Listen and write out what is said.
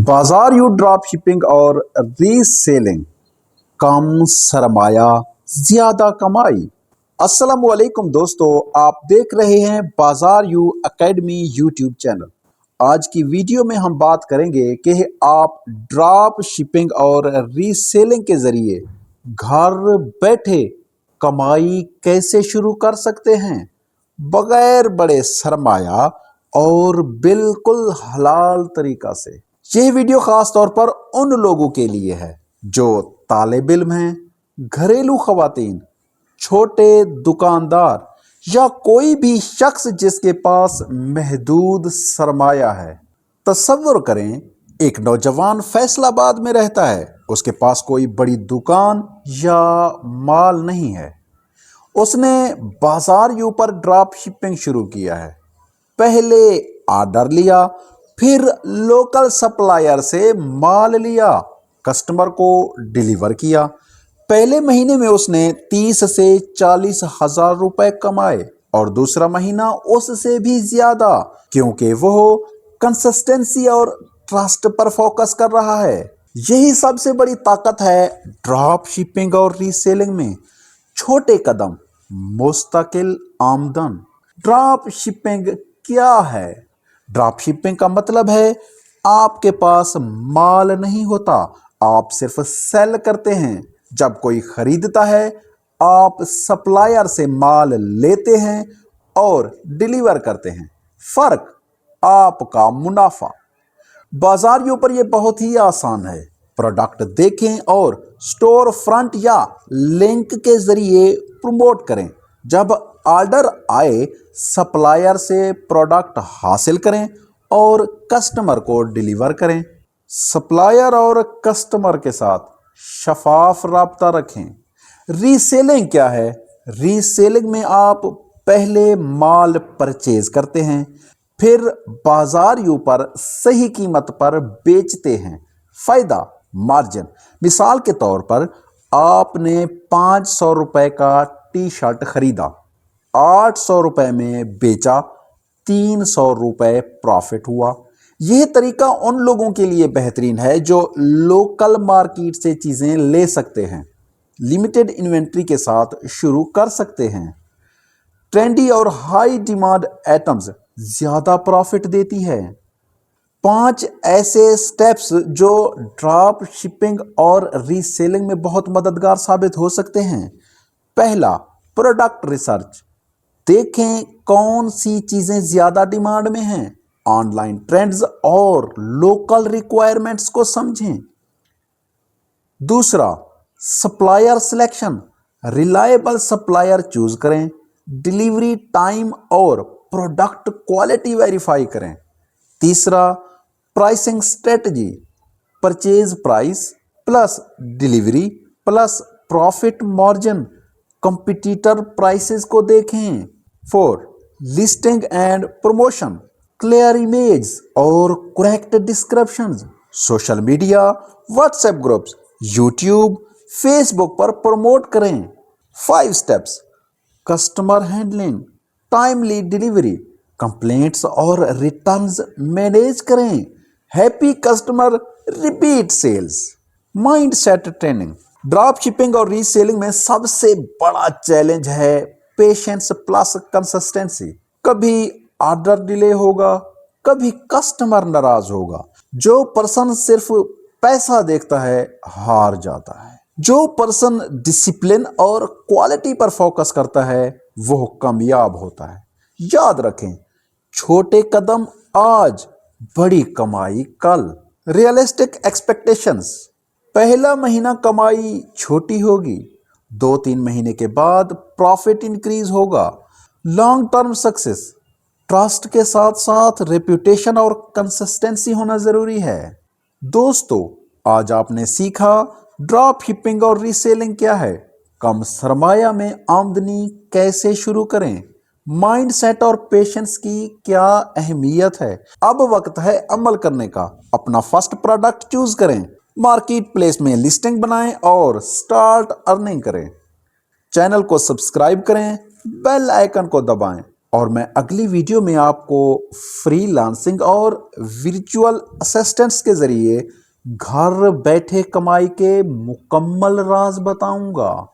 बाजार you drop shipping और reselling, कम सरमाया ज्यादा कमाई। अस्सलाम वालेकुम दोस्तों, आप देख रहे हैं बाजार यू एकेडमी यूट्यूब चैनल। आज की वीडियो में हम बात करेंगे कि आप ड्रॉप शिपिंग और रीसेलिंग के जरिए घर बैठे कमाई कैसे शुरू कर सकते हैं बगैर बड़े सरमाया और बिल्कुल हलाल तरीका से। यह वीडियो खास तौर पर उन लोगों के लिए है जो तालिब इल्म हैं, घरेलू खवातीन, छोटे दुकानदार या कोई भी शख्स जिसके पास महदूद सरमाया है। तसव्वुर करें, एक नौजवान फैसलाबाद में रहता है, उसके पास कोई बड़ी दुकान या माल नहीं है। उसने बाजार यू पर ड्रॉप शिपिंग शुरू किया है। पहले ऑर्डर लिया, फिर लोकल सप्लायर से माल लिया, कस्टमर को डिलीवर किया। पहले महीने में उसने 30 से 40 हजार रुपए कमाए और दूसरा महीना उससे भी ज्यादा, क्योंकि वो कंसिस्टेंसी और ट्रस्ट पर फोकस कर रहा है। यही सबसे बड़ी ताकत है ड्रॉप शिपिंग और रीसेलिंग में। छोटे कदम, मुस्तकिल आमदन। ड्रॉप शिपिंग क्या है? ड्रॉप शिपिंग का मतलब है आपके पास माल नहीं होता, आप सिर्फ सेल करते हैं। जब कोई खरीदता है, आप सप्लायर से माल लेते हैं और डिलीवर करते हैं। फर्क आपका मुनाफा। बाजार यू पर यह बहुत ही आसान है। प्रोडक्ट देखें और स्टोर फ्रंट या लिंक के जरिए प्रमोट करें। जब ऑर्डर आए, सप्लायर से प्रोडक्ट हासिल करें और कस्टमर को डिलीवर करें। सप्लायर और कस्टमर के साथ शफाफ राब्ता रखें। रीसेलिंग क्या है? रीसेलिंग में आप पहले माल परचेज करते हैं, फिर बाजार यू पर सही कीमत पर बेचते हैं। फायदा, मार्जिन। मिसाल के तौर पर आपने 500 रुपए का टी शर्ट खरीदा, 800 रुपए में बेचा, 300 रुपए प्रॉफिट हुआ। यह तरीका उन लोगों के लिए बेहतरीन है जो लोकल मार्केट से चीजें ले सकते हैं, लिमिटेड इन्वेंट्री के साथ शुरू कर सकते हैं। ट्रेंडी और हाई डिमांड आइटम्स ज्यादा प्रॉफिट देती है। 5 ऐसे स्टेप्स जो ड्रॉप शिपिंग और रीसेलिंग में बहुत मददगार साबित हो सकते हैं। पहला, प्रोडक्ट रिसर्च। देखें कौन सी चीजें ज्यादा डिमांड में हैं। ऑनलाइन ट्रेंड्स और लोकल रिक्वायरमेंट्स को समझें। दूसरा, supplier selection. Reliable supplier choose करें। डिलीवरी टाइम और प्रोडक्ट क्वालिटी वेरीफाई करें। तीसरा, pricing strategy. Purchase price plus delivery plus profit margin, competitor prices को देखें। 4, listing and promotion. Clear image और correct descriptions. Social media, WhatsApp groups, YouTube, Facebook पर promote करें। 5 steps, customer handling, timely delivery, complaints और returns manage करें। Happy customer, repeat sales. Mind set training. Drop shipping और reselling में सबसे बड़ा challenge है पेशेंस प्लस कंसिस्टेंसी। कभी ऑर्डर डिले होगा, कभी कस्टमर नाराज होगा। जो पर्सन सिर्फ पैसा देखता है हार जाता है। जो पर्सन डिसिप्लिन और क्वालिटी पर फोकस करता है वो कामयाब होता है। याद रखें, छोटे कदम आज, बड़ी कमाई कल। Realistic expectations. पहला महीना कमाई छोटी होगी, 2-3 महीने के बाद प्रॉफिट इंक्रीज होगा। लॉन्ग टर्म सक्सेस, ट्रस्ट के साथ साथ रेप्यूटेशन और कंसिस्टेंसी होना जरूरी है। दोस्तों, आज आपने सीखा ड्रॉप शिपिंग और रीसेलिंग क्या है, कम सरमाया में आमदनी कैसे शुरू करें, माइंडसेट और पेशेंस की क्या अहमियत है। अब वक्त है अमल करने का। अपना फर्स्ट प्रोडक्ट चूज करें, मार्केट प्लेस में लिस्टिंग बनाएं और स्टार्ट अर्निंग करें। चैनल को सब्सक्राइब करें, बेल आइकन को दबाएं اور میں اگلی ویڈیو میں آپ کو فری لانسنگ اور ورچوئل اسسٹنٹس کے ذریعے گھر بیٹھے کمائی کے مکمل راز بتاؤں گا۔